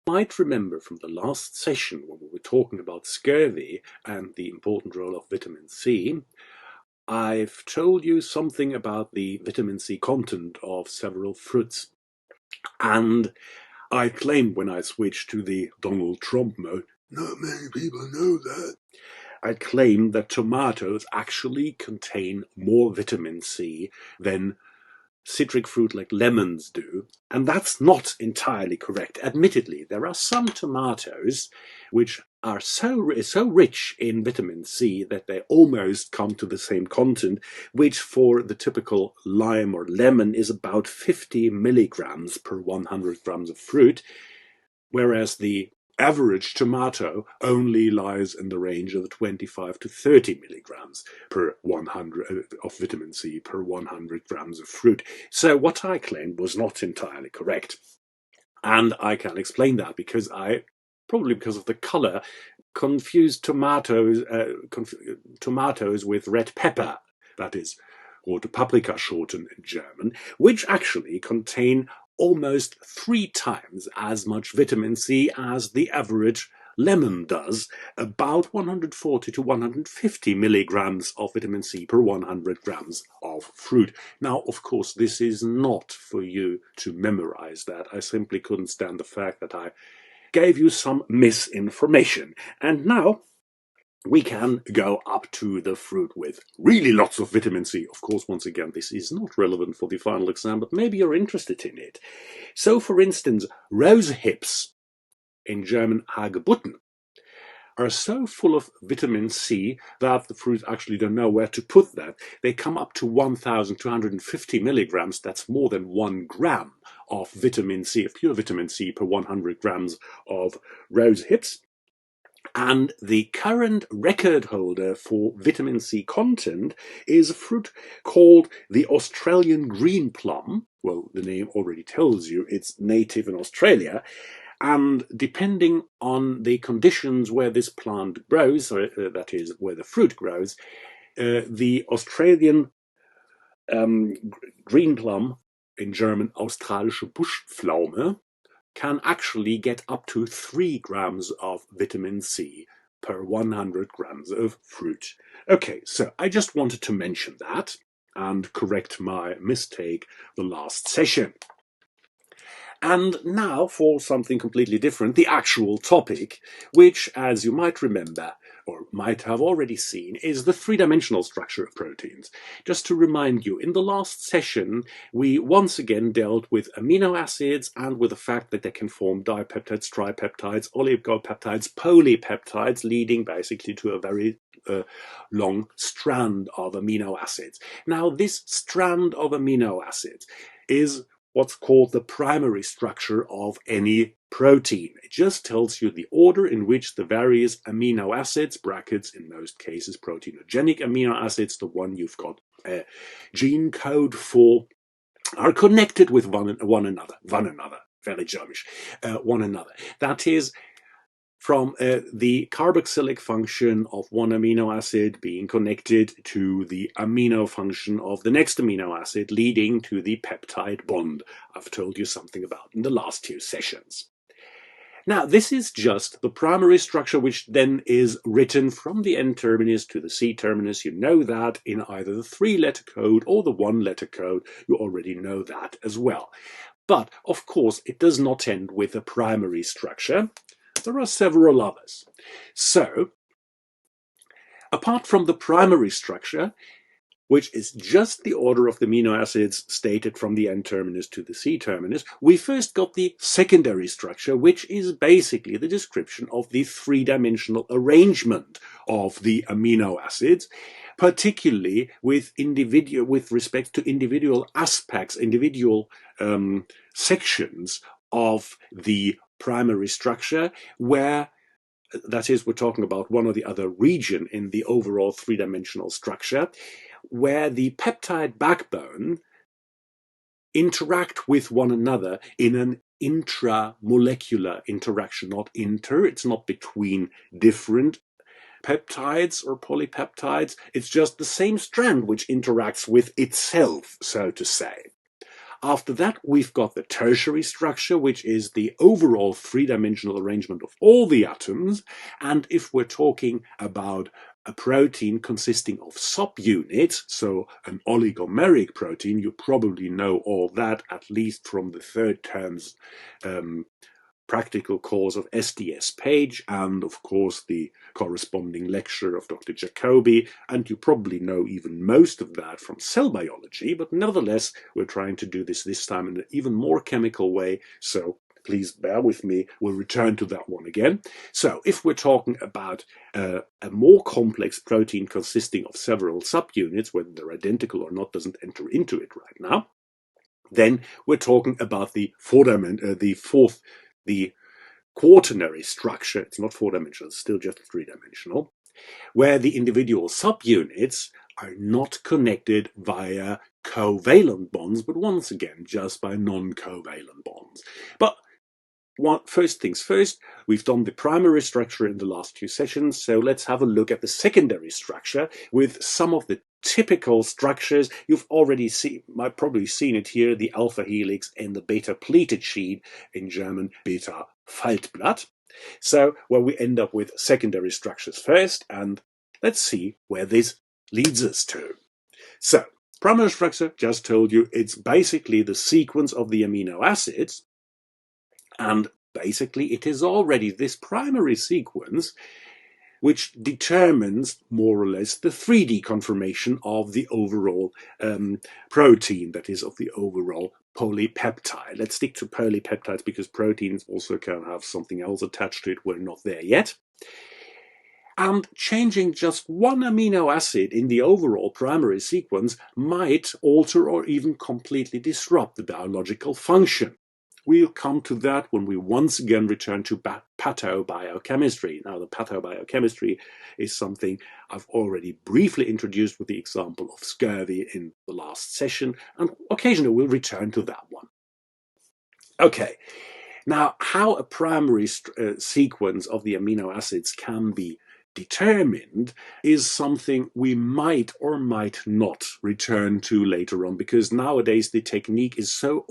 Might remember from the last session when we were talking about scurvy and the important role of vitamin C, I've told you something about the vitamin C content of several fruits. And I claimed when I switched to the Donald Trump mode, not many people know that, I claimed that tomatoes actually contain more vitamin C than citric fruit like lemons do, and that's not entirely correct. Admittedly, there are some tomatoes which are so rich in vitamin C that they almost come to the same content, which for the typical lime or lemon is about 50 milligrams per 100 grams of fruit, whereas the average tomato only lies in the range of 25 to 30 milligrams per 100 of vitamin C per 100 grams of fruit. So what I claimed was not entirely correct. And I can explain that because probably because of the color, confused tomatoes with red pepper, that is, or Paprikaschoten in German, which actually contain almost 3 times as much vitamin C as the average lemon does, about 140 to 150 milligrams of vitamin C per 100 grams of fruit. Now, of course, this is not for you to memorize that. I simply couldn't stand the fact that I gave you some misinformation. And now we can go up to the fruit with really lots of vitamin C. Of course, once again, this is not relevant for the final exam, but maybe you're interested in it. So, for instance, rose hips, in German Hagebutten, are so full of vitamin C that the fruits actually don't know where to put that. They come up to 1,250 milligrams. That's more than 1 gram of vitamin C, of pure vitamin C per 100 grams of rose hips. And the current record holder for vitamin C content is a fruit called the Australian green plum. Well, the name already tells you it's native in Australia. And depending on the conditions where this plant grows, or that is, where the fruit grows, the Australian green plum, in German australische Buschpflaume, can actually get up to 3 grams of vitamin C per 100 grams of fruit. Okay, so I just wanted to mention that and correct my mistake the last session. And now for something completely different, the actual topic, which, as you might remember, or might have already seen, is the three-dimensional structure of proteins. Just to remind you, in the last session, we once again dealt with amino acids and with the fact that they can form dipeptides, tripeptides, oligopeptides, polypeptides, leading basically to a very long strand of amino acids. Now, this strand of amino acids is what's called the primary structure of any protein. It just tells you the order in which the various amino acids, brackets in most cases proteinogenic amino acids, the one you've got a gene code for, are connected with one another, very Germish, one another. That is, from the carboxylic function of one amino acid being connected to the amino function of the next amino acid, leading to the peptide bond I've told you something about in the last 2 sessions. Now, this is just the primary structure, which then is written from the N terminus to the C terminus. You know that in either the 3-letter code or the 1-letter code. You already know that as well. But, of course, it does not end with a primary structure. There are several others. So, apart from the primary structure, which is just the order of the amino acids stated from the N terminus to the C terminus, we first got the secondary structure, which is basically the description of the 3-dimensional arrangement of the amino acids, particularly with respect to individual aspects, individual sections of the primary structure, where, that is, we're talking about one or the other region in the overall 3-dimensional structure, where the peptide backbone interact with one another in an intramolecular interaction, not inter, it's not between different peptides or polypeptides, it's just the same strand which interacts with itself, so to say. After that, we've got the tertiary structure, which is the overall three-dimensional arrangement of all the atoms. And if we're talking about a protein consisting of subunits, so an oligomeric protein, you probably know all that, at least from the third term's practical course of SDS Page, and of course the corresponding lecture of Dr. Jacobi, and you probably know even most of that from cell biology, but nevertheless we're trying to do this time in an even more chemical way, so please bear with me, we'll return to that one again. So if we're talking about a more complex protein consisting of several subunits, whether they're identical or not doesn't enter into it right now, then we're talking about the quaternary structure. It's not four-dimensional, it's still just three-dimensional, where the individual subunits are not connected via covalent bonds, but once again, just by non-covalent bonds. But first things first, we've done the primary structure in the last few sessions, so let's have a look at the secondary structure with some of the typical structures. You've already might probably seen it here, the alpha helix and the beta pleated sheet, in German beta Faltblatt. So where we end up with secondary structures first, and let's see where this leads us to. So primary structure, just told you, it's basically the sequence of the amino acids. And basically, it is already this primary sequence which determines more or less the 3D conformation of the overall protein, that is, of the overall polypeptide. Let's stick to polypeptides because proteins also can have something else attached to it. We're not there yet. And changing just one amino acid in the overall primary sequence might alter or even completely disrupt the biological function. We'll come to that when we once again return to pathobiochemistry. Now, the pathobiochemistry is something I've already briefly introduced with the example of scurvy in the last session, and occasionally we'll return to that one. Okay, now how a primary sequence of the amino acids can be determined is something we might or might not return to later on, because nowadays the technique is so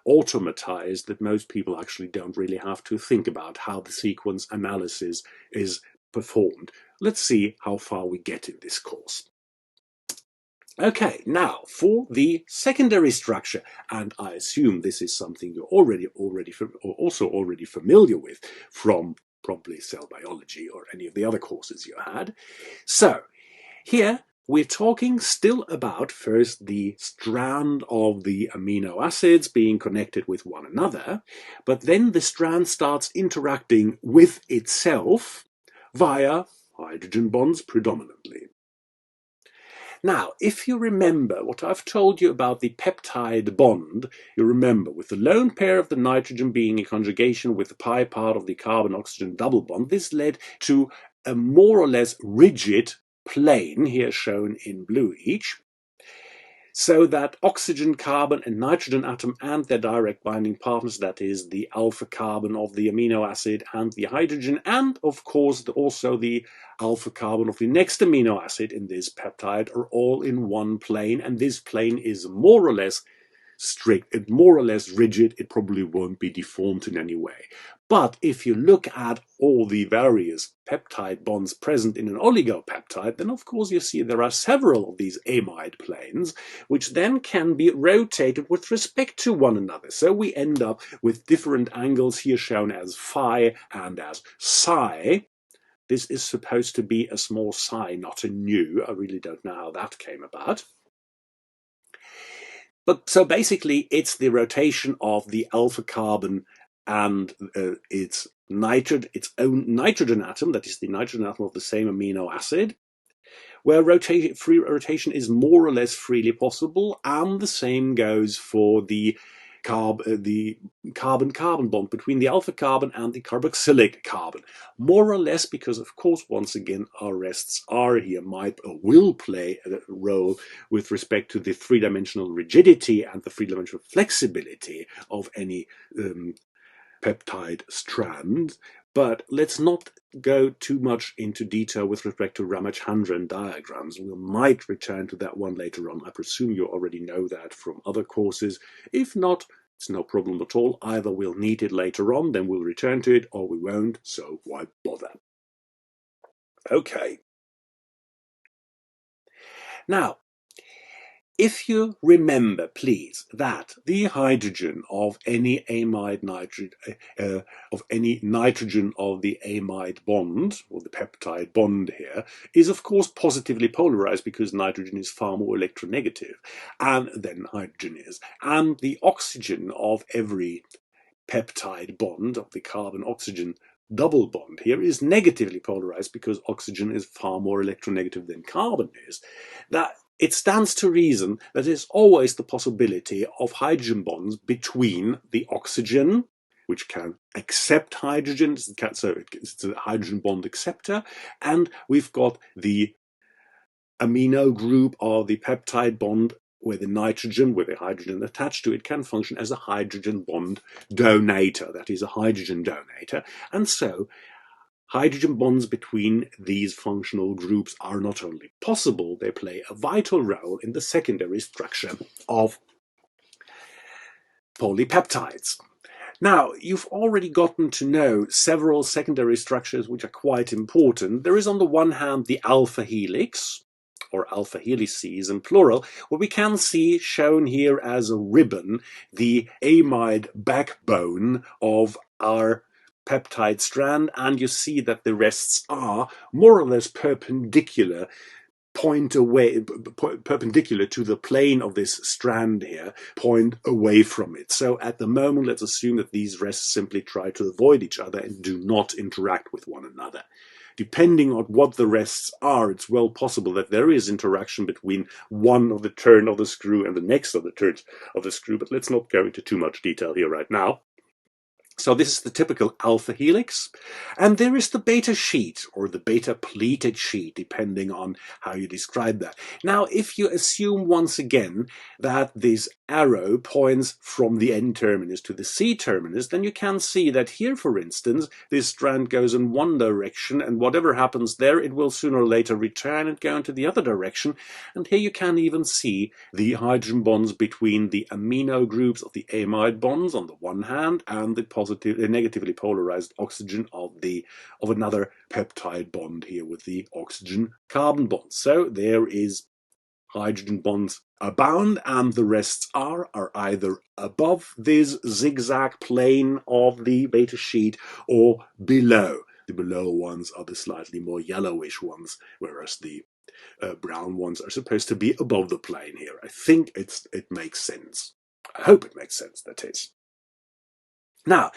automatized that most people actually don't really have to think about how the sequence analysis is performed. Let's see how far we get in this course. Okay, now for the secondary structure, and I assume this is something you're already familiar with from probably cell biology or any of the other courses you had. So here we're talking still about first the strand of the amino acids being connected with one another, but then the strand starts interacting with itself via hydrogen bonds predominantly. Now, if you remember what I've told you about the peptide bond, you remember with the lone pair of the nitrogen being in conjugation with the pi part of the carbon-oxygen double bond, this led to a more or less rigid plane, here shown in blue each, so that oxygen, carbon and nitrogen atom and their direct binding partners, that is the alpha carbon of the amino acid and the hydrogen, and of course also the alpha carbon of the next amino acid in this peptide, are all in one plane, and this plane is more or less strict, it's more or less rigid, it probably won't be deformed in any way. But if you look at all the various peptide bonds present in an oligopeptide, then of course you see there are several of these amide planes, which then can be rotated with respect to one another. So we end up with different angles here shown as phi and as psi. This is supposed to be a small psi, not a nu. I really don't know how that came about. But so basically, it's the rotation of the alpha carbon and its own nitrogen atom, that is the nitrogen atom of the same amino acid, where free rotation is more or less freely possible, and the same goes for the carbon-carbon bond between the alpha carbon and the carboxylic carbon. More or less because, of course, once again, our rests are here, might or will play a role with respect to the three-dimensional rigidity and the three-dimensional flexibility of any peptide strand, But let's not go too much into detail with respect to Ramachandran diagrams. We might return to that one later on. I presume you already know that from other courses. If not, it's no problem at all. Either we'll need it later on, then we'll return to it, or we won't, so why bother? Okay. Now, if you remember, please, that the hydrogen of any amide nitrogen, of any nitrogen of the amide bond, or the peptide bond here, is of course positively polarized because nitrogen is far more electronegative than hydrogen is. And the oxygen of every peptide bond, of the carbon-oxygen double bond here, is negatively polarized because oxygen is far more electronegative than carbon is. That it stands to reason that there's always the possibility of hydrogen bonds between the oxygen, which can accept hydrogen, so it's a hydrogen bond acceptor, and we've got the amino group or the peptide bond where the nitrogen, with the hydrogen attached to it, can function as a hydrogen bond donator, that is a hydrogen donator. And so hydrogen bonds between these functional groups are not only possible, they play a vital role in the secondary structure of polypeptides. Now, you've already gotten to know several secondary structures which are quite important. There is on the one hand the alpha helix, or alpha helices in plural, where we can see shown here as a ribbon the amide backbone of our peptide strand, and you see that the rests are more or less perpendicular perpendicular to the plane of this strand here, point away from it. So at the moment, let's assume that these rests simply try to avoid each other and do not interact with one another. Depending on what the rests are, it's well possible that there is interaction between one of the turn of the screw and the next of the turns of the screw, but let's not go into too much detail here right now. So this is the typical alpha helix, and there is the beta sheet, or the beta pleated sheet, depending on how you describe that. Now, if you assume once again that this arrow points from the N terminus to the C terminus, then you can see that here, for instance, this strand goes in one direction, and whatever happens there, it will sooner or later return and go into the other direction. And here you can even see the hydrogen bonds between the amino groups of the amide bonds on the one hand, and the negatively polarized oxygen of another peptide bond here with the oxygen carbon bond. So there is hydrogen bonds abound, and the rests are either above this zigzag plane of the beta sheet or below. The below ones are the slightly more yellowish ones, whereas the brown ones are supposed to be above the plane here. I think it makes sense. I hope it makes sense, that is. Now,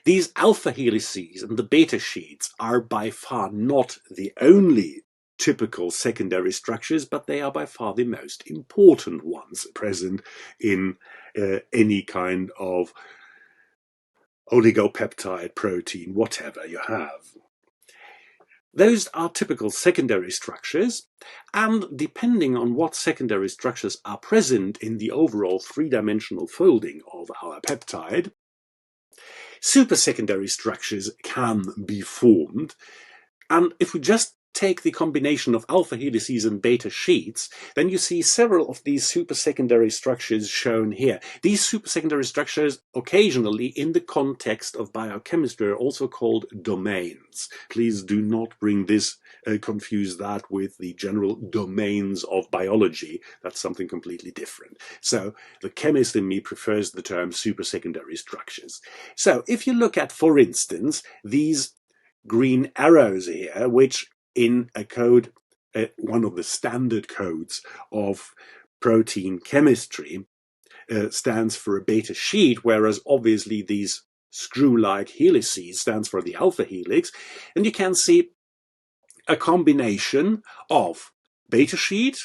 these alpha helices and the beta sheets are by far not the only typical secondary structures, but they are by far the most important ones present in any kind of oligopeptide, protein, whatever you have. Those are typical secondary structures, and depending on what secondary structures are present in the overall three-dimensional folding of our peptide, supersecondary structures can be formed. And if we just take the combination of alpha helices and beta sheets, then you see several of these supersecondary structures shown here. These supersecondary structures, occasionally in the context of biochemistry, are also called domains. Please do not confuse that with the general domains of biology. That's something completely different. So the chemist in me prefers the term supersecondary structures. So if you look at, for instance, these green arrows here, which in a code, one of the standard codes of protein chemistry, stands for a beta sheet, whereas obviously these screw-like helices stands for the alpha helix. And you can see a combination of beta sheet,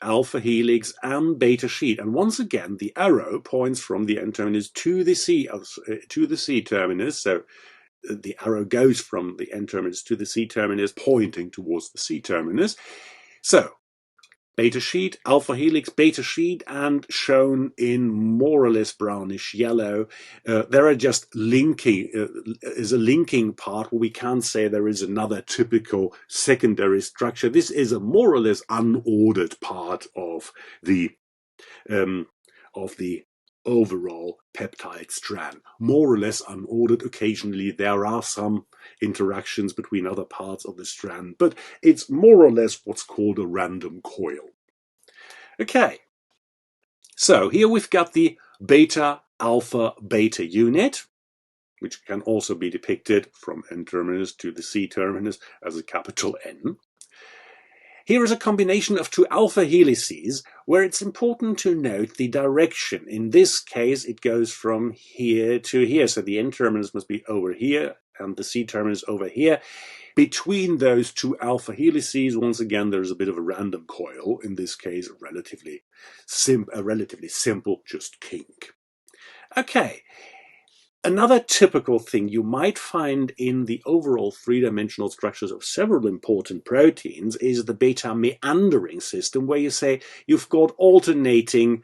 alpha helix, and beta sheet. And once again, the arrow points from the N terminus to the C terminus. So the arrow goes from the N terminus to the C terminus, pointing towards the C terminus. So beta sheet, alpha helix, beta sheet, and shown in more or less brownish yellow. There are just linking, is a linking part where we can't say there is another typical secondary structure. This is a more or less unordered part of the overall peptide strand. More or less unordered. Occasionally there are some interactions between other parts of the strand, but it's more or less what's called a random coil. Okay, so here we've got the beta alpha beta unit, which can also be depicted from N terminus to the C terminus as a capital N. Here is a combination of two alpha helices where it's important to note the direction. In this case, it goes from here to here. So the N terminus must be over here and the C terminus over here. Between those two alpha helices, once again, there's a bit of a random coil. In this case, a relatively simple, just kink. Okay. Another typical thing you might find in the overall three-dimensional structures of several important proteins is the beta meandering system, where you say you've got alternating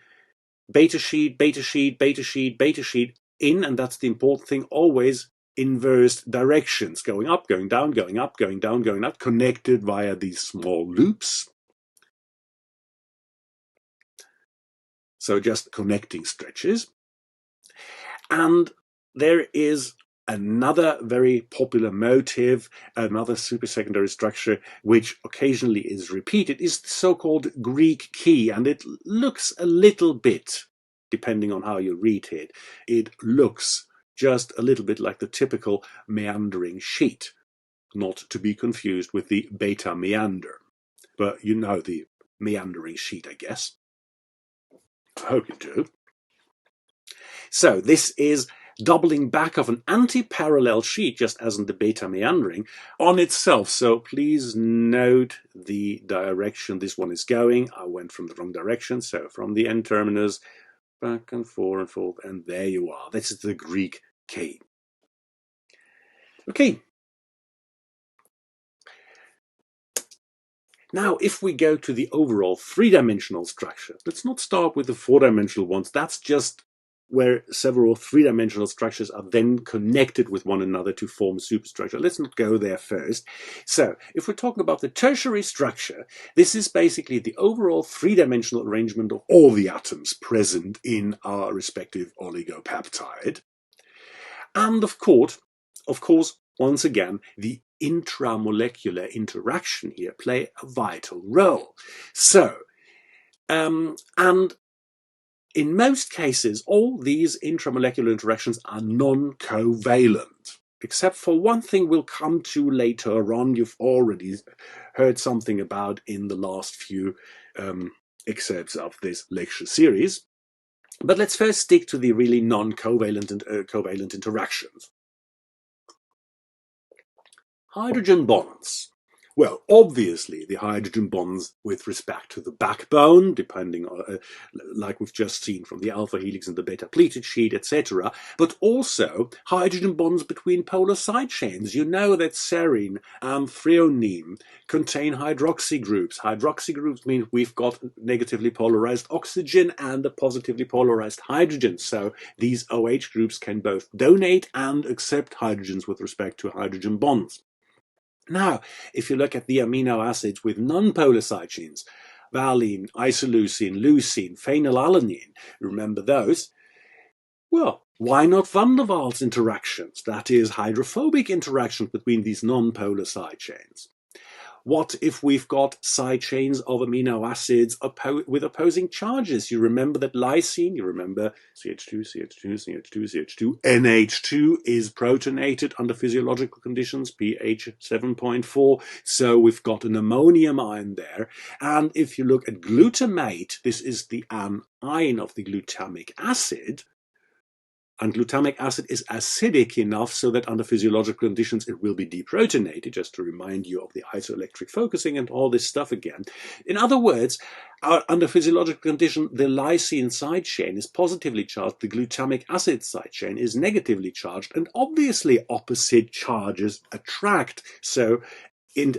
beta sheet, beta sheet, beta sheet, beta sheet in, and that's the important thing, always inverse directions, going up, going down, going up, going down, going up, connected via these small loops. So just connecting stretches. And there is another very popular motif, another supersecondary structure, which occasionally is repeated, is the so-called Greek key. And it looks a little bit, depending on how you read it, it looks just a little bit like the typical meandering sheet, not to be confused with the beta meander. But you know the meandering sheet, I guess. I hope you do. So this is doubling back of an anti-parallel sheet, just as in the beta meandering, on itself. So please note the direction this one is going. I went from the wrong direction. So from the N terminus, back and forth, and there you are. This is the Greek key. Okay. Now, if we go to the overall three-dimensional structure, let's not start with the four-dimensional ones. That's just where several three-dimensional structures are then connected with one another to form a superstructure. Let's not go there first. So, if we're talking about the tertiary structure, this is basically the overall three-dimensional arrangement of all the atoms present in our respective oligopeptide. And of course, once again, the intramolecular interaction here play a vital role. So, and in most cases, all these intramolecular interactions are non-covalent, except for one thing we'll come to later on. You've already heard something about in the last few excerpts of this lecture series. But let's first stick to the really non-covalent and covalent interactions. Hydrogen bonds. Well, obviously the hydrogen bonds with respect to the backbone, depending on, like we've just seen from the alpha helix and the beta pleated sheet, etc. But also hydrogen bonds between polar side chains. You know that serine and threonine contain hydroxy groups. Hydroxy groups mean we've got negatively polarized oxygen and a positively polarized hydrogen. So these OH groups can both donate and accept hydrogens with respect to hydrogen bonds. Now, if you look at the amino acids with non-polar side chains, valine, isoleucine, leucine, phenylalanine, remember those? Well, why not van der Waals interactions? That is, hydrophobic interactions between these non-polar side chains. What if we've got side chains of amino acids with opposing charges? You remember that lysine, you remember CH2, CH2, CH2, CH2, NH2 is protonated under physiological conditions, pH 7.4. So we've got an ammonium ion there. And if you look at glutamate, this is the anion of the glutamic acid. And glutamic acid is acidic enough so that under physiological conditions it will be deprotonated, just to remind you of the isoelectric focusing and all this stuff again. In other words, under physiological condition, the lysine side chain is positively charged, the glutamic acid side chain is negatively charged, and obviously opposite charges attract. So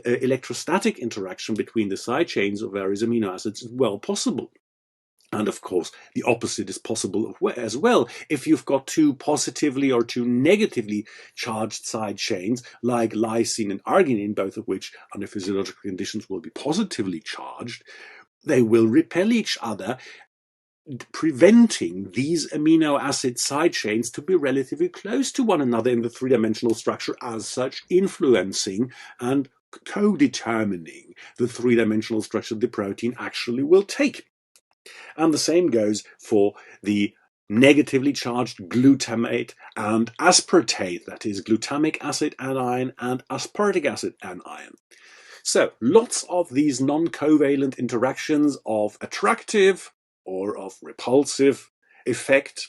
electrostatic interaction between the side chains of various amino acids is well possible. And of course, the opposite is possible as well. If you've got two positively or two negatively charged side chains, like lysine and arginine, both of which under physiological conditions will be positively charged, they will repel each other, preventing these amino acid side chains to be relatively close to one another in the three-dimensional structure, as such influencing and co-determining the three-dimensional structure the protein actually will take. And the same goes for the negatively charged glutamate and aspartate, that is glutamic acid anion and aspartic acid anion. So lots of these non-covalent interactions of attractive or of repulsive effect.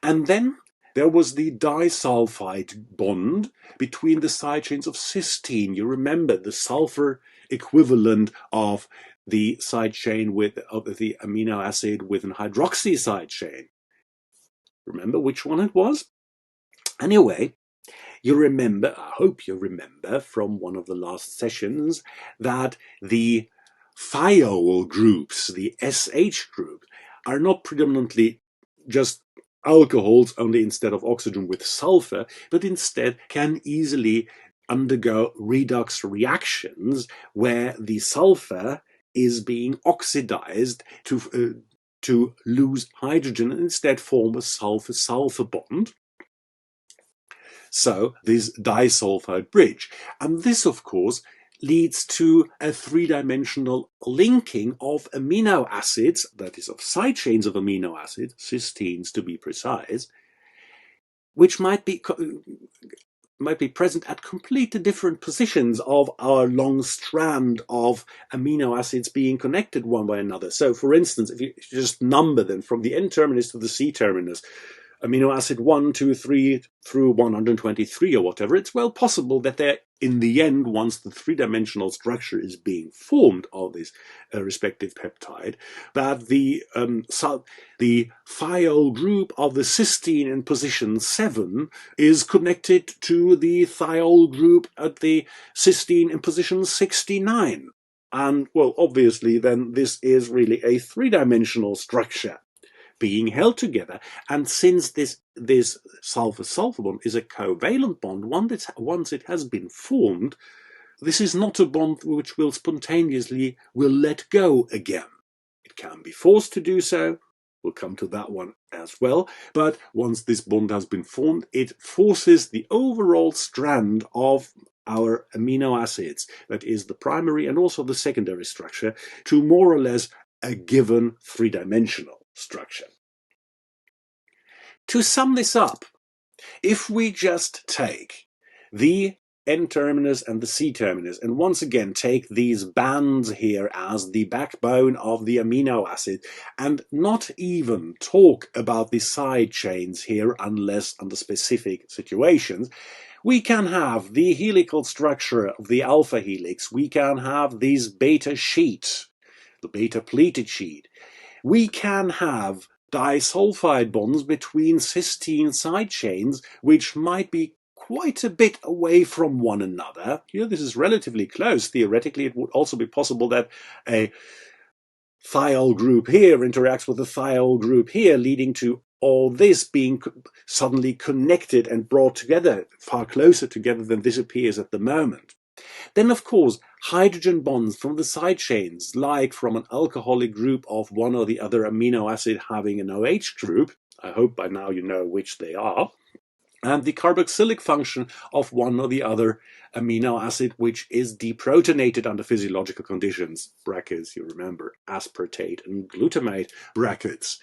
And then there was the disulfide bond between the side chains of cysteine. You remember the sulfur equivalent of the side chain of the amino acid with an hydroxy side chain. Remember which one it was? Anyway, you remember, I hope you remember from one of the last sessions, that the thiol groups, the SH group, are not predominantly just alcohols only instead of oxygen with sulfur, but instead can easily undergo redox reactions where the sulfur is being oxidized to lose hydrogen and instead form a sulfur-sulfur bond. So this disulfide bridge. And this, of course, leads to a three-dimensional linking of amino acids, that is of side chains of amino acids, cysteines to be precise, which might be present at completely different positions of our long strand of amino acids being connected one by another. So, for instance, if you just number them from the N-terminus to the C-terminus, amino acid 1, 2, 3 through 123 or whatever, it's well possible that they're, in the end, once the three-dimensional structure is being formed of this respective peptide, that the thiol group of the cysteine in position 7 is connected to the thiol group at the cysteine in position 69. And, well, obviously, then this is really a three-dimensional structure being held together. And since this sulfur-sulfur bond is a covalent bond, once it has been formed, this is not a bond which will spontaneously let go again. It can be forced to do so. We'll come to that one as well. But once this bond has been formed, it forces the overall strand of our amino acids, that is the primary and also the secondary structure, to more or less a given three-dimensional structure. To sum this up, if we just take the N-terminus and the C-terminus, and once again take these bands here as the backbone of the amino acid, and not even talk about the side chains here unless under specific situations, we can have the helical structure of the alpha helix, we can have these beta sheet, the beta pleated sheet, we can have disulfide bonds between cysteine side chains, which might be quite a bit away from one another. Here, this is relatively close. Theoretically, it would also be possible that a thiol group here interacts with a thiol group here, leading to all this being suddenly connected and brought together, far closer together than this appears at the moment. Then, of course, hydrogen bonds from the side chains, like from an alcoholic group of one or the other amino acid having an OH group. I hope by now you know which they are. And the carboxylic function of one or the other amino acid which is deprotonated under physiological conditions, brackets, you remember, aspartate and glutamate, brackets.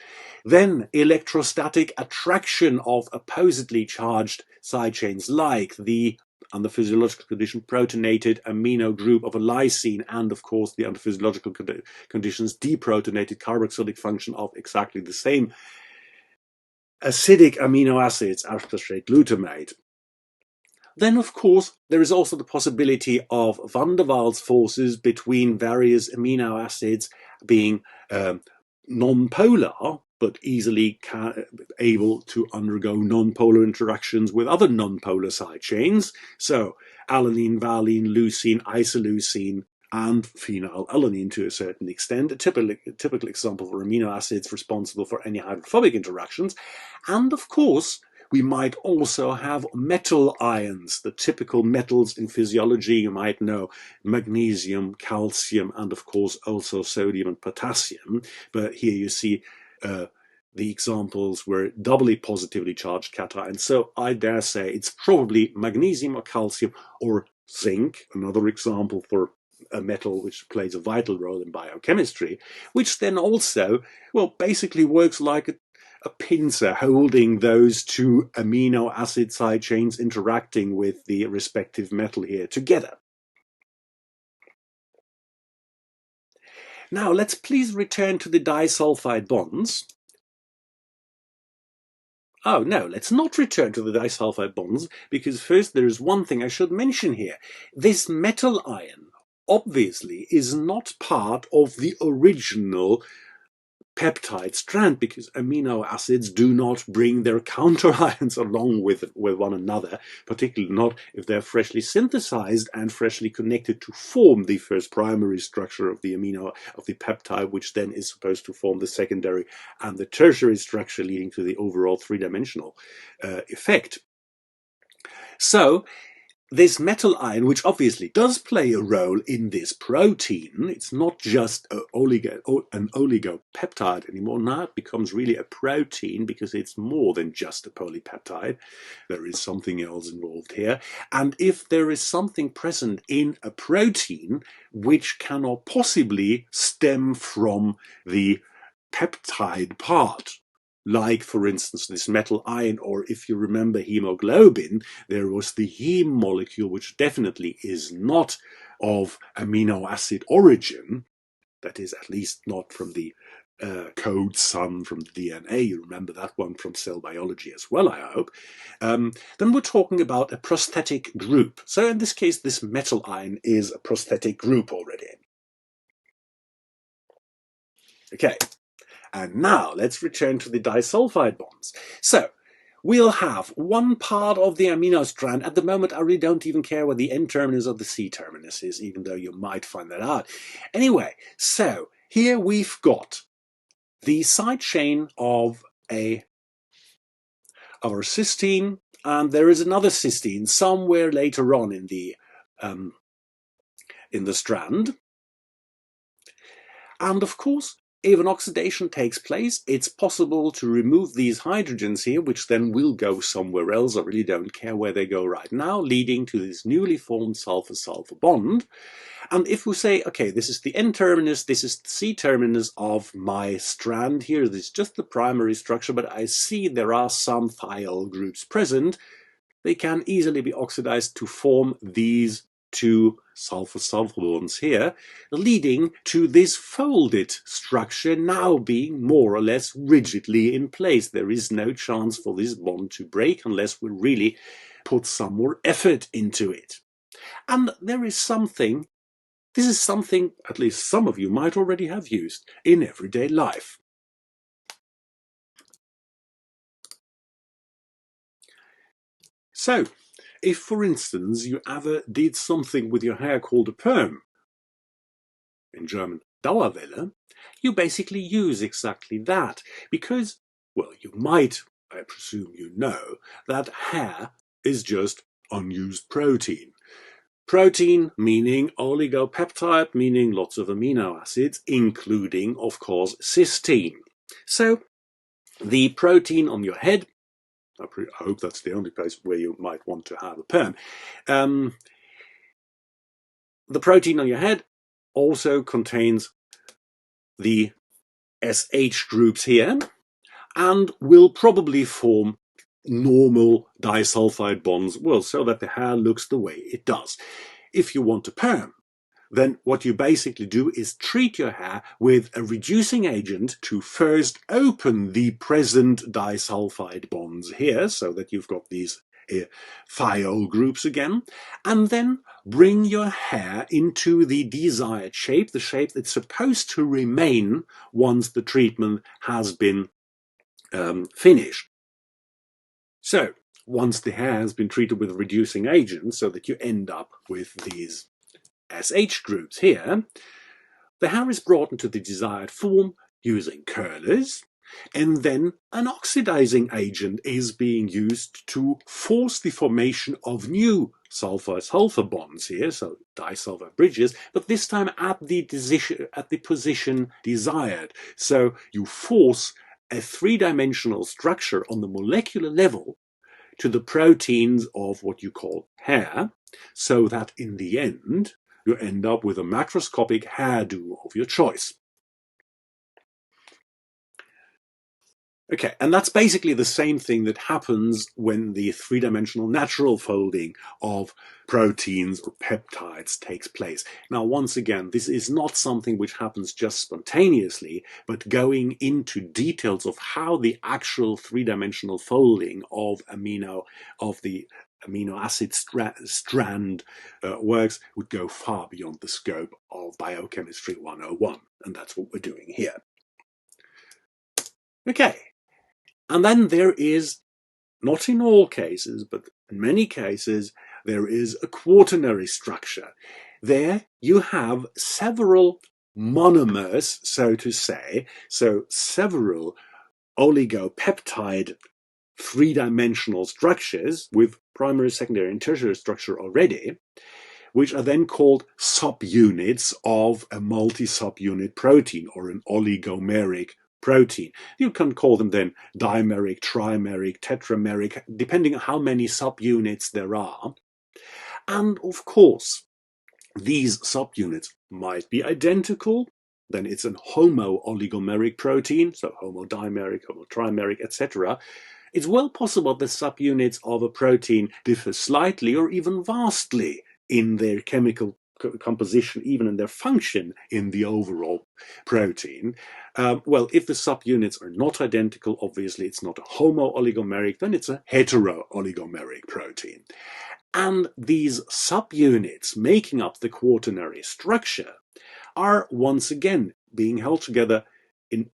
Then electrostatic attraction of oppositely charged side chains like the under physiological condition protonated amino group of a lysine, and of course the under physiological conditions deprotonated carboxylic function of exactly the same acidic amino acids, aspartate, glutamate. Then, of course, there is also the possibility of van der Waals forces between various amino acids being non-polar, but easily able to undergo non-polar interactions with other non-polar side chains. So, alanine, valine, leucine, isoleucine, and phenylalanine to a certain extent, a typical example for amino acids responsible for any hydrophobic interactions. And of course, we might also have metal ions, the typical metals in physiology. You might know magnesium, calcium, and of course also sodium and potassium. But here you see the examples were doubly positively charged cations. So I dare say it's probably magnesium or calcium or zinc, another example for a metal which plays a vital role in biochemistry, which then also, well, basically works like a pincer holding those two amino acid side chains interacting with the respective metal here together. Now let's please return to the disulfide bonds. Oh no, let's not return to the disulfide bonds, because first there is one thing I should mention here. This metal ion obviously is not part of the original peptide strand, because amino acids do not bring their counter ions along with one another, particularly not if they're freshly synthesized and freshly connected to form the first primary structure of the peptide, which then is supposed to form the secondary and the tertiary structure, leading to the overall three-dimensional effect. So this metal ion, which obviously does play a role in this protein, it's not just an oligopeptide anymore. Now it becomes really a protein because it's more than just a polypeptide. There is something else involved here. And if there is something present in a protein which cannot possibly stem from the peptide part, like, for instance, this metal ion, or if you remember hemoglobin, there was the heme molecule, which definitely is not of amino acid origin, that is at least not from the code son from the DNA. You remember that one from cell biology as well, I hope. Then we're talking about a prosthetic group. So in this case, this metal ion is a prosthetic group already. Okay. And now let's return to the disulfide bonds. So we'll have one part of the amino strand. At the moment, I really don't even care what the N terminus or the C terminus is, even though you might find that out. Anyway, so here we've got the side chain of our cysteine, and there is another cysteine somewhere later on in the strand. And of course, if an oxidation takes place, it's possible to remove these hydrogens here, which then will go somewhere else. I really don't care where they go right now, leading to this newly formed sulfur-sulfur bond. And if we say, okay, this is the N terminus, this is the C terminus of my strand here, this is just the primary structure, but I see there are some thiol groups present, they can easily be oxidized to form these two sulfur-sulfur bonds here, leading to this folded structure now being more or less rigidly in place. There is no chance for this bond to break unless we really put some more effort into it. And there is something, this is something at least some of you might already have used in everyday life. So, if, for instance, you ever did something with your hair called a perm, in German Dauerwelle, you basically use exactly that, because, well, you might, I presume you know, that hair is just unused protein. Protein meaning oligopeptide, meaning lots of amino acids, including, of course, cysteine. So, the protein on your head, I hope that's the only place where you might want to have a perm. The protein on your head also contains the SH groups here and will probably form normal disulfide bonds, well, so that the hair looks the way it does. If you want a perm, then what you basically do is treat your hair with a reducing agent to first open the present disulfide bonds here, so that you've got these thiol groups again, and then bring your hair into the desired shape, the shape that's supposed to remain once the treatment has been finished. So once the hair has been treated with a reducing agent so that you end up with these SH groups here, the hair is brought into the desired form using curlers, and then an oxidizing agent is being used to force the formation of new sulfur-sulfur bonds here, so disulfide bridges, but this time at the position desired. So you force a three-dimensional structure on the molecular level to the proteins of what you call hair, so that in the end you end up with a macroscopic hairdo of your choice. Okay, and that's basically the same thing that happens when the three-dimensional natural folding of proteins or peptides takes place. Now, once again, this is not something which happens just spontaneously, but going into details of how the actual three-dimensional folding of the amino acid strand works would go far beyond the scope of Biochemistry 101, and that's what we're doing here. Okay. And then there is, not in all cases, but in many cases, there is a quaternary structure. There you have several monomers, so to say, so several oligopeptide three-dimensional structures with primary, secondary, and tertiary structure already, which are then called subunits of a multi-subunit protein or an oligomeric protein. You can call them then dimeric, trimeric, tetrameric, depending on how many subunits there are. And of course, these subunits might be identical. Then it's an homo-oligomeric protein, so homodimeric, homotrimeric, etc. It's well possible that subunits of a protein differ slightly or even vastly in their chemical composition, even in their function in the overall protein. Well, if the subunits are not identical, obviously it's not a homo-oligomeric, then it's a hetero-oligomeric protein. And these subunits making up the quaternary structure are once again being held together in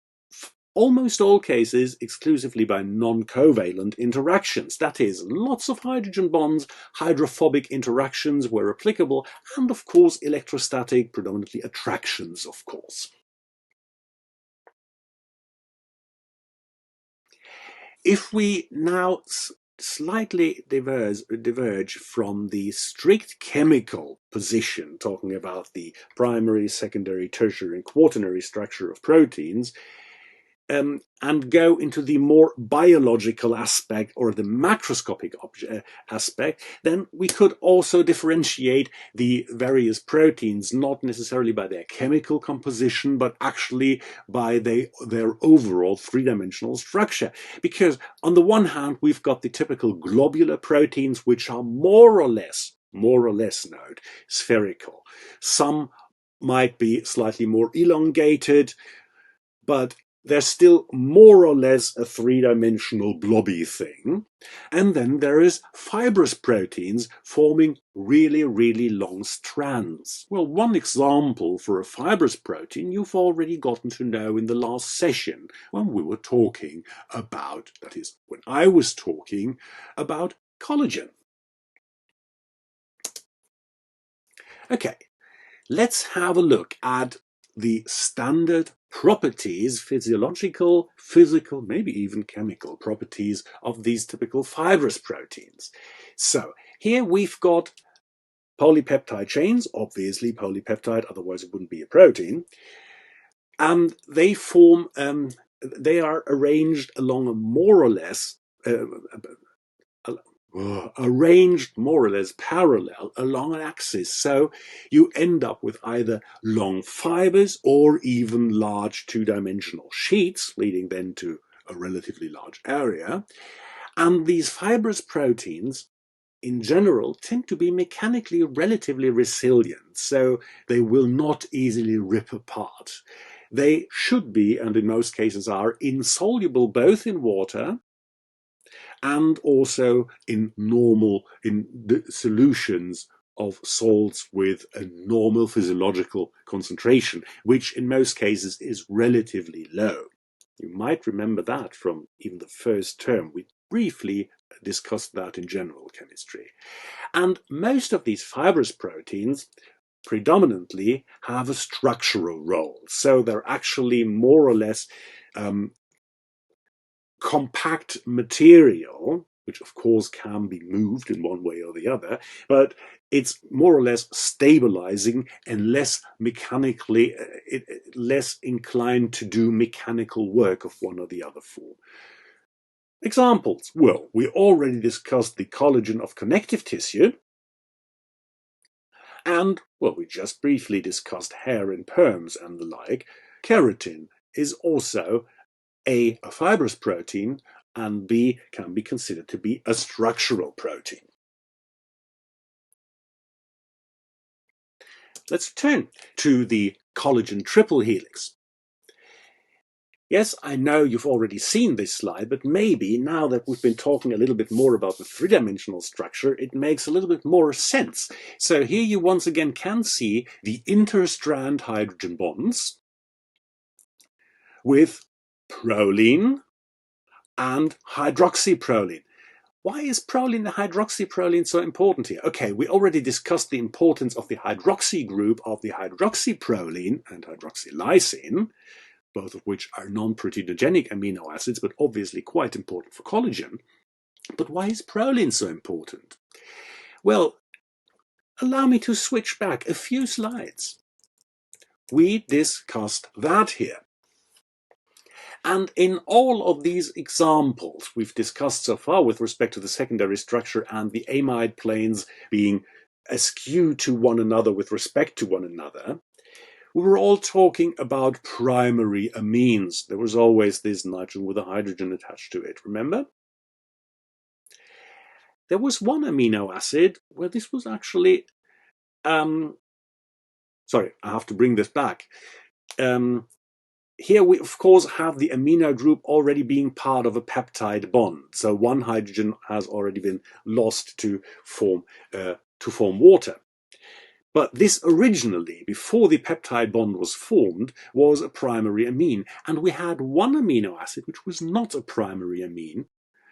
almost all cases exclusively by non-covalent interactions. That is, lots of hydrogen bonds, hydrophobic interactions where applicable, and of course electrostatic, predominantly attractions, of course. If we now slightly diverge from the strict chemical position, talking about the primary, secondary, tertiary, and quaternary structure of proteins, and go into the more biological aspect or the macroscopic aspect, then we could also differentiate the various proteins not necessarily by their chemical composition, but actually by their overall three-dimensional structure. Because on the one hand, we've got the typical globular proteins, which are more or less, note, spherical. Some might be slightly more elongated, but they're still more or less a three-dimensional blobby thing. And then there is fibrous proteins forming really, really long strands. Well, one example for a fibrous protein you've already gotten to know in the last session when we were talking about, that is, when I was talking about collagen. Okay, let's have a look at the standard properties, physiological, physical, maybe even chemical properties of these typical fibrous proteins. So here we've got polypeptide chains, obviously polypeptide, otherwise it wouldn't be a protein. And they form, they are arranged along a more or less arranged more or less parallel along an axis. So you end up with either long fibers or even large two-dimensional sheets, leading then to a relatively large area. And these fibrous proteins in general tend to be mechanically relatively resilient, so they will not easily rip apart. They should be, and in most cases are, insoluble both in water and also in the solutions of salts with a normal physiological concentration, which in most cases is relatively low. You might remember that from even the first term. We briefly discussed that in general chemistry. And most of these fibrous proteins predominantly have a structural role. So they're actually more or less compact material, which of course can be moved in one way or the other, but it's more or less stabilizing and less mechanically, less inclined to do mechanical work of one or the other form. Examples. Well, we already discussed the collagen of connective tissue. And, well, we just briefly discussed hair and perms and the like. Keratin is also A, a fibrous protein, and B, can be considered to be a structural protein. Let's turn to the collagen triple helix. Yes, I know you've already seen this slide, but maybe now that we've been talking a little bit more about the three-dimensional structure, it makes a little bit more sense. So here you once again can see the interstrand hydrogen bonds with proline and hydroxyproline. Why is proline and hydroxyproline so important here? Okay, we already discussed the importance of the hydroxy group of the hydroxyproline and hydroxylysine, both of which are non-proteinogenic amino acids, but obviously quite important for collagen. But why is proline so important? Well, allow me to switch back a few slides. We discussed that here. And in all of these examples we've discussed so far with respect to the secondary structure and the amide planes being askew to one another with respect to one another, we were all talking about primary amines. There was always this nitrogen with a hydrogen attached to it, remember? There was one amino acid where this was actually, sorry, I have to bring this back. Here we, of course, have the amino group already being part of a peptide bond. So one hydrogen has already been lost to form water. But this originally, before the peptide bond was formed, was a primary amine. And we had one amino acid which was not a primary amine,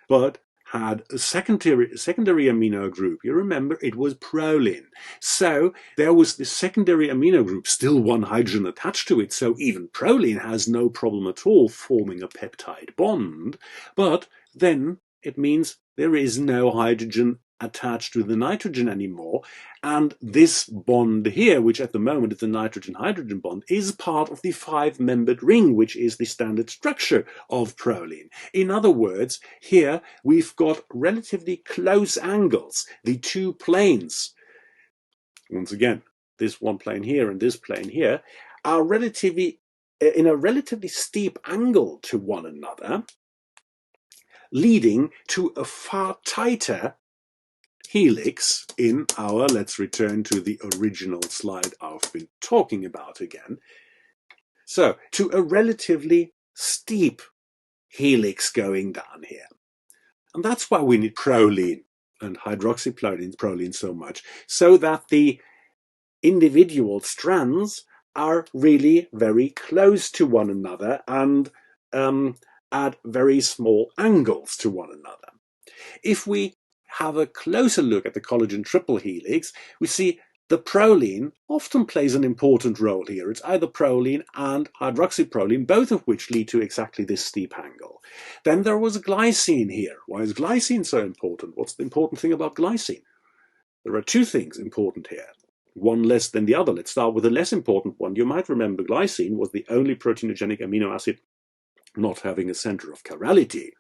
but had a secondary amino group. You remember, it was proline. So there was this secondary amino group, still one hydrogen attached to it, so even proline has no problem at all forming a peptide bond. But then it means there is no hydrogen attached to the nitrogen anymore, and this bond here, which at the moment is the nitrogen-hydrogen bond, is part of the five-membered ring, which is the standard structure of proline. In other words, here we've got relatively close angles, the two planes. Once again, this one plane here and this plane here are in a relatively steep angle to one another, leading to a far tighter helix in our, let's return to the original slide I've been talking about again. So, to a relatively steep helix going down here. And that's why we need proline and hydroxyproline so much, so that the individual strands are really very close to one another and at very small angles to one another. If we have a closer look at the collagen triple helix, we see the proline often plays an important role here. It's either proline and hydroxyproline, both of which lead to exactly this steep angle. Then there was glycine here. Why is glycine so important? What's the important thing about glycine? There are two things important here, one less than the other. Let's start with the less important one. You might remember glycine was the only proteinogenic amino acid not having a center of chirality.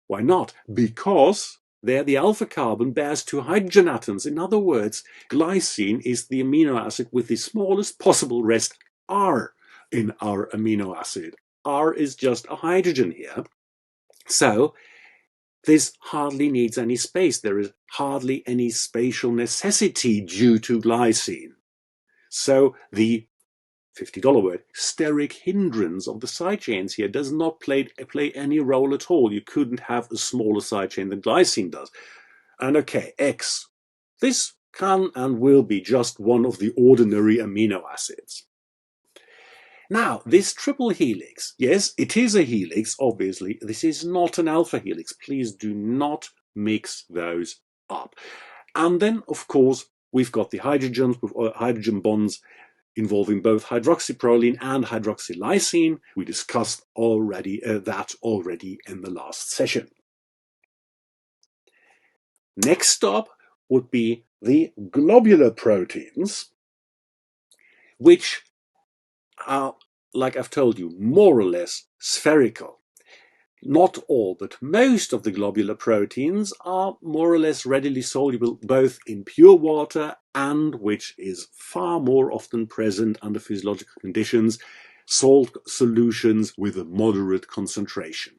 Why not? Because there the alpha carbon bears two hydrogen atoms. In other words, glycine is the amino acid with the smallest possible rest R in our amino acid. R is just a hydrogen here. So this hardly needs any space. There is hardly any spatial necessity due to glycine. So the $50 word, steric hindrance of the side chains here does not play any role at all. You couldn't have a smaller side chain than glycine does. And okay, X. This can and will be just one of the ordinary amino acids. Now, this triple helix, yes, it is a helix, obviously. This is not an alpha helix. Please do not mix those up. And then, of course, we've got the hydrogen bonds involving both hydroxyproline and hydroxylysine. We discussed that already in the last session. Next up would be the globular proteins, which are, like I've told you, more or less spherical. Not all, but most of the globular proteins are more or less readily soluble both in pure water and, which is far more often present under physiological conditions, salt solutions with a moderate concentration.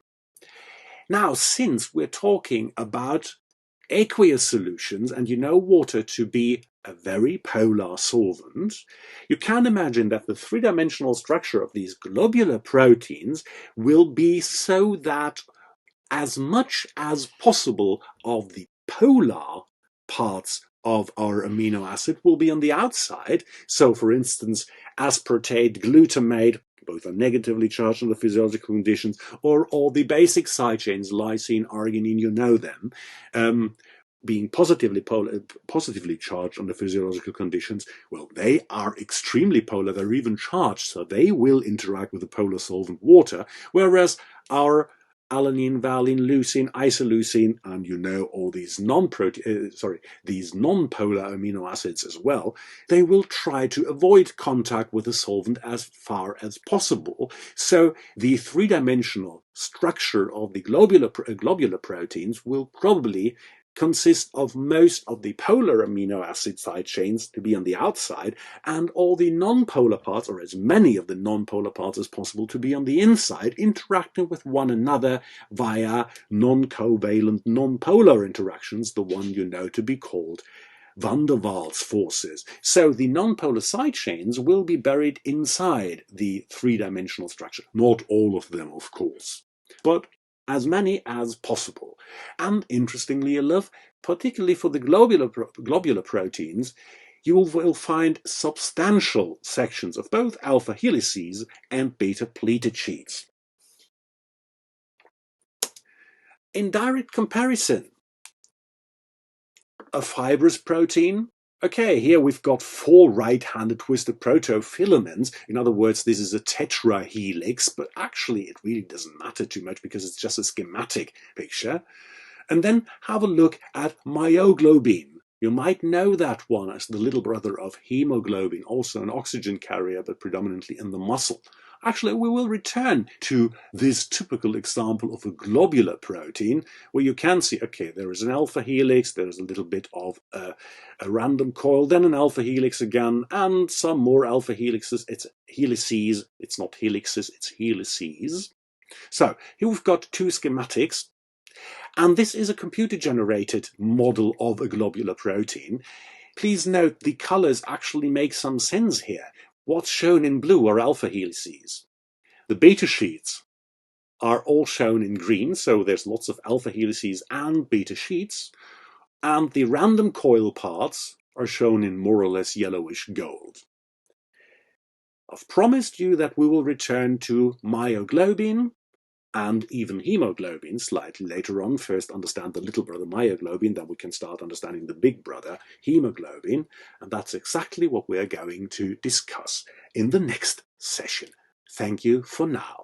Now, since we're talking about aqueous solutions, and you know water to be a very polar solvent, you can imagine that the three-dimensional structure of these globular proteins will be so that as much as possible of the polar parts of our amino acid will be on the outside. So, for instance, aspartate, glutamate, both are negatively charged under physiological conditions, or all the basic side chains, lysine, arginine, you know them, being positively charged under physiological conditions. Well, they are extremely polar. They're even charged, so they will interact with the polar solvent water, whereas our alanine, valine, leucine, isoleucine, and you know all these these non-polar amino acids as well, they will try to avoid contact with the solvent as far as possible. So the three-dimensional structure of the globular proteins will probably consist of most of the polar amino acid side chains to be on the outside, and all the non-polar parts, or as many of the non-polar parts as possible, to be on the inside, interacting with one another via non-covalent, non-polar interactions, the one you know to be called van der Waals forces. So the non-polar side chains will be buried inside the three-dimensional structure. Not all of them, of course, but as many as possible. And interestingly enough, particularly for the globular proteins, you will find substantial sections of both alpha helices and beta pleated sheets. In direct comparison, a fibrous protein, okay, here we've got 4 right-handed twisted protofilaments. In other words, this is a tetrahelix, but actually it really doesn't matter too much because it's just a schematic picture. And then have a look at myoglobin. You might know that one as the little brother of hemoglobin, also an oxygen carrier, but predominantly in the muscle. Actually, we will return to this typical example of a globular protein, where you can see, okay, there is an alpha helix, there's a little bit of a random coil, then an alpha helix again, and some more alpha helixes. It's helices, it's not helixes, it's helices. So here we've got 2 schematics. And this is a computer-generated model of a globular protein. Please note the colors actually make some sense here. What's shown in blue are alpha helices. The beta sheets are all shown in green, so there's lots of alpha helices and beta sheets. And the random coil parts are shown in more or less yellowish gold. I've promised you that we will return to myoglobin and even hemoglobin slightly later on. First understand the little brother myoglobin, then we can start understanding the big brother hemoglobin, and that's exactly what we're going to discuss in the next session. Thank you for now.